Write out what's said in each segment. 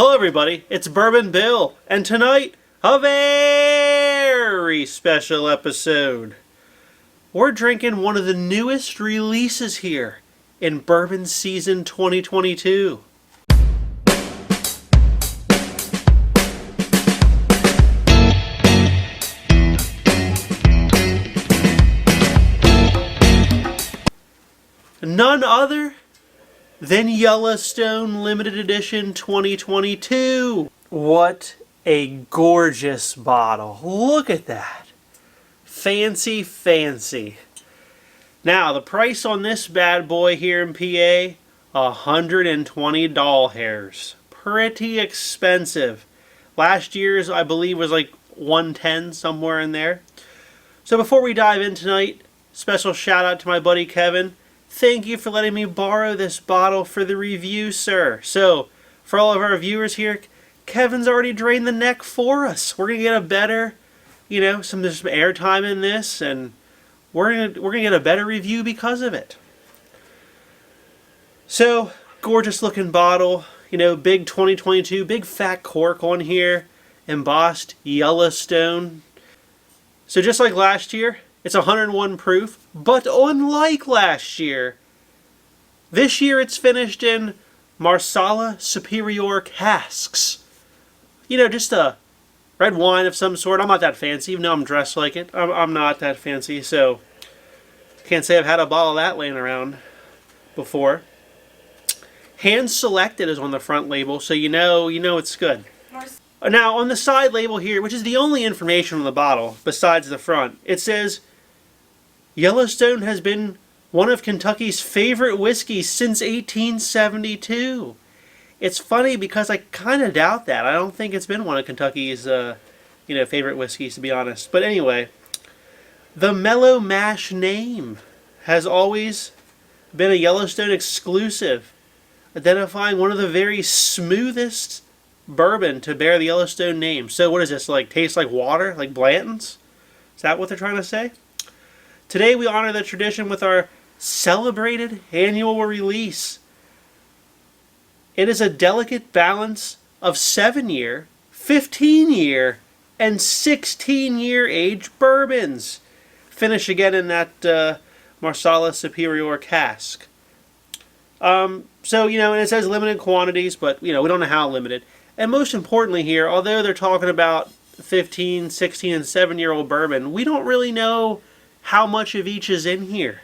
Hello everybody, it's Bourbon Bill, and tonight, a very special episode. We're drinking one of the newest releases here in Bourbon Season 2022. None other than Yellowstone Limited Edition 2022. What a gorgeous bottle. Look at that. Fancy, fancy. Now, the price on this bad boy here in PA, 120 doll hairs. Pretty expensive. Last year's, I believe, was like 110, somewhere in there. So before we dive in tonight, special shout out to my buddy Kevin. Thank you for letting me borrow this bottle for the review, sir. So, for all of our viewers here, Kevin's already drained the neck for us. We're going to get a better, some airtime in this, and we're gonna get a better review because of it. So, gorgeous looking bottle, big 2022, big fat cork on here, embossed Yellowstone. So just like last year, it's 101 proof, but unlike last year, this year it's finished in Marsala Superior casks. Just a red wine of some sort. I'm not that fancy, even though I'm dressed like it. I'm not that fancy, so can't say I've had a bottle of that laying around before. Hand selected is on the front label, so you know it's good. Now, on the side label here, which is the only information on the bottle besides the front, it says, Yellowstone has been one of Kentucky's favorite whiskeys since 1872. It's funny because I kind of doubt that. I don't think it's been one of Kentucky's, favorite whiskeys, to be honest. But anyway, the Mellow Mash name has always been a Yellowstone exclusive, identifying one of the very smoothest bourbon to bear the Yellowstone name. So what is this, taste like water, like Blanton's? Is that what they're trying to say? Today we honor the tradition with our celebrated annual release. It is a delicate balance of 7-year, 15-year, and 16-year aged bourbons. Finish again in that Marsala Superior cask. And it says limited quantities, but, we don't know how limited. And most importantly here, although they're talking about 15, 16, and 7-year-old bourbon, we don't really know how much of each is in here.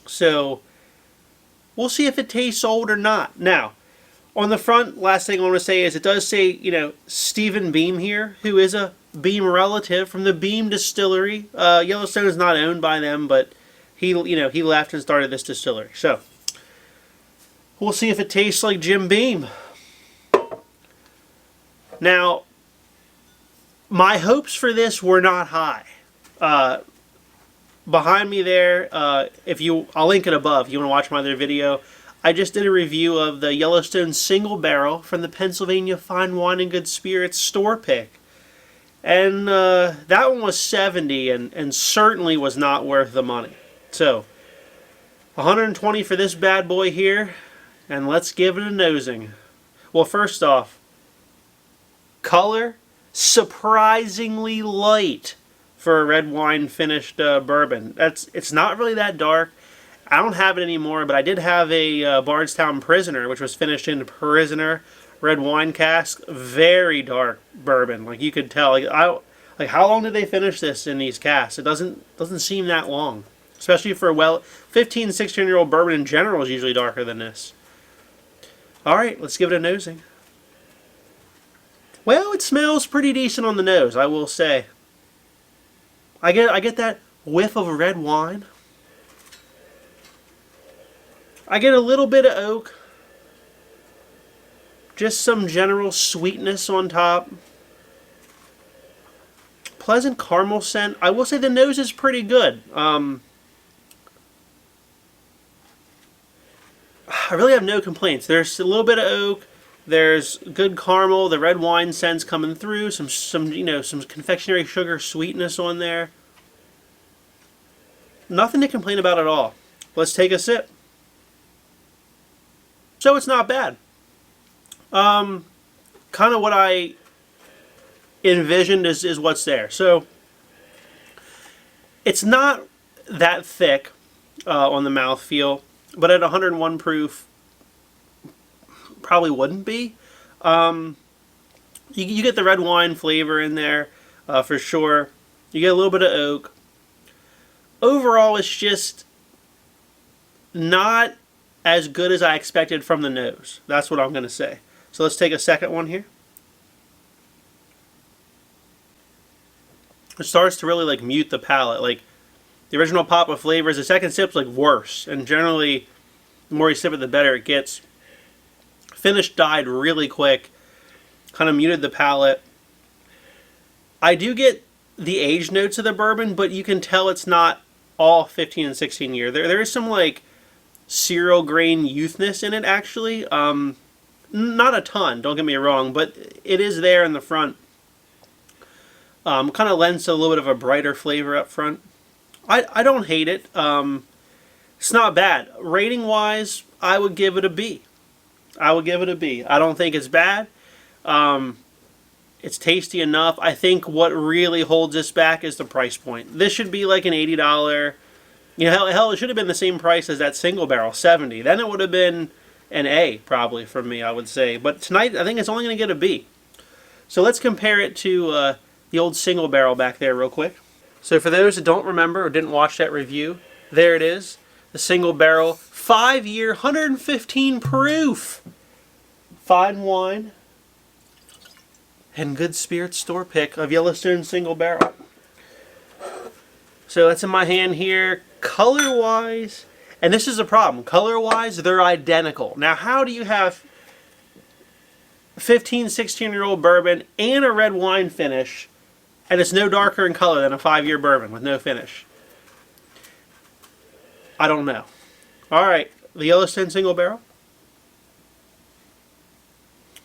So, we'll see if it tastes old or not. Now, on the front, last thing I want to say is it does say, Stephen Beam here, who is a Beam relative from the Beam Distillery. Yellowstone is not owned by them, but he left and started this distillery. So, we'll see if it tastes like Jim Beam. Now, my hopes for this were not high. Behind me there, I'll link it above if you want to watch my other video. I just did a review of the Yellowstone Single Barrel from the Pennsylvania Fine Wine and Good Spirits store pick. And that one was $70 and certainly was not worth the money. So, 120 for this bad boy here, and let's give it a nosing. Well, first off, color, surprisingly light for a red wine finished bourbon. It's not really that dark. I don't have it anymore, but I did have a Bardstown Prisoner, which was finished in Prisoner red wine cask. Very dark bourbon, like you could tell. How long did they finish this in these casks? It doesn't seem that long, especially for 15, 16-year-old bourbon in general is usually darker than this. All right, let's give it a nosing. Well, it smells pretty decent on the nose, I will say. I get that whiff of red wine. I get a little bit of oak. Just some general sweetness on top. Pleasant caramel scent. I will say the nose is pretty good. I really have no complaints. There's a little bit of oak. There's good caramel, the red wine scents coming through, some confectionery sugar sweetness on there. Nothing to complain about at all. Let's take a sip. So it's not bad. kind of what I envisioned is what's there. So it's not that thick on the mouthfeel, but at 101 proof, probably wouldn't be. You get the red wine flavor in there for sure. You get a little bit of oak. Overall, it's just not as good as I expected from the nose. That's what I'm going to say. So let's take a second one here. It starts to really like mute the palate. Like the original pop of flavors, the second sip's like worse. And generally, the more you sip it, the better it gets. Finish died really quick. Kind of muted the palate. I do get the age notes of the bourbon, but you can tell it's not all 15 and 16 year. There is some like cereal grain youthness in it actually. Not a ton, don't get me wrong, but it is there in the front. Kind of lends to a little bit of a brighter flavor up front. I don't hate it. It's not bad. Rating wise, I would give it a B. I don't think it's bad. It's tasty enough. I think what really holds this back is the price point. This should be like an $80. You know, hell, it should have been the same price as that single barrel, $70. Then it would have been an A, probably, for me, I would say. But tonight, I think it's only going to get a B. So let's compare it to the old single barrel back there real quick. So for those that don't remember or didn't watch that review, there it is. The single barrel, 5-year, 115 proof. Fine wine and good spirit store pick of Yellowstone single barrel. So that's in my hand here. Color-wise, and this is a problem. Color-wise, they're identical. Now, how do you have 15, 16-year-old bourbon and a red wine finish, and it's no darker in color than a 5-year bourbon with no finish? I don't know. All right, the Yellowstone single barrel.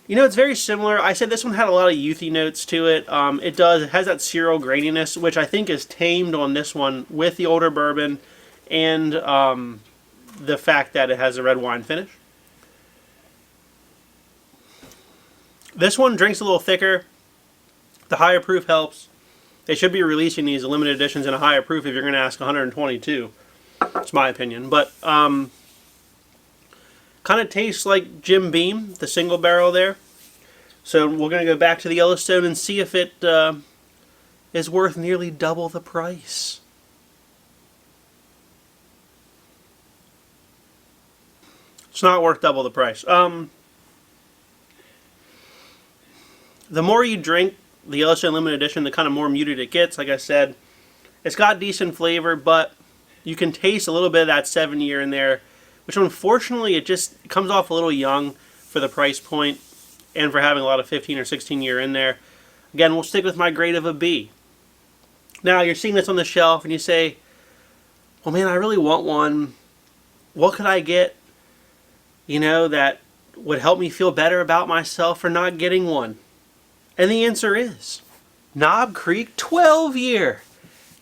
You know, it's very similar. I said this one had a lot of youthy notes to it. It has that cereal graininess, which I think is tamed on this one with the older bourbon and the fact that it has a red wine finish. This one drinks a little thicker. The higher proof helps. They should be releasing these limited editions in a higher proof if you're going to ask 122. That's my opinion. But kind of tastes like Jim Beam, the single barrel there. So we're going to go back to the Yellowstone and see if it is worth nearly double the price. It's not worth double the price. The more you drink the Yellowstone Limited Edition, the kind of more muted it gets. Like I said, it's got decent flavor, but you can taste a little bit of that 7-year in there, which unfortunately it just comes off a little young for the price point and for having a lot of 15 or 16 year in there. Again, we'll stick with my grade of a B. Now, you're seeing this on the shelf and you say, well, man, I really want one. What could I get, you know, that would help me feel better about myself for not getting one? And the answer is Knob Creek 12-year.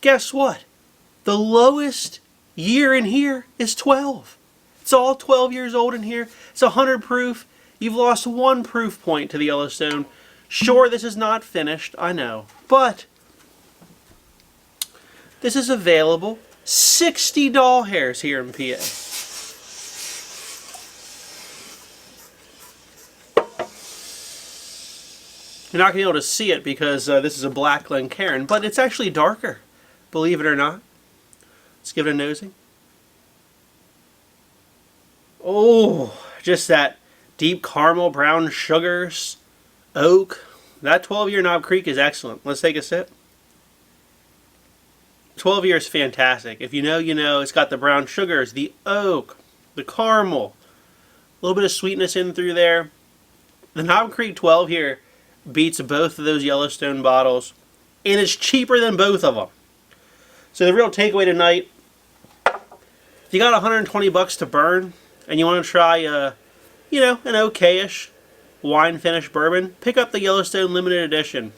Guess what? The lowest year in here is 12. It's all 12 years old in here. It's 100 proof. You've lost 1 proof point to the Yellowstone. Sure, this is not finished, I know. But this is available. 60 doll hairs here in PA. You're not going to be able to see it because this is a black Glencairn, but it's actually darker, believe it or not. Let's give it a nosing. Oh, just that deep caramel, brown sugars, oak. That 12-year Knob Creek is excellent. Let's take a sip. 12-year is fantastic. If you know, you know. It's got the brown sugars, the oak, the caramel, a little bit of sweetness in through there. The Knob Creek 12-year beats both of those Yellowstone bottles, and it's cheaper than both of them. So the real takeaway tonight, if you got 120 bucks to burn and you want to try you know, an okay-ish wine finish bourbon, pick up the Yellowstone Limited Edition.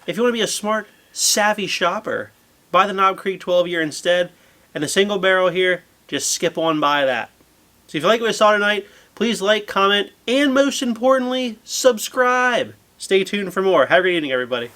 If you want to be a smart, savvy shopper, buy the Knob Creek 12-year instead, and the single barrel here, just skip on by that. So if you like what you saw tonight, Please like, comment, and most importantly, subscribe. Stay tuned for more. Have a great evening, everybody.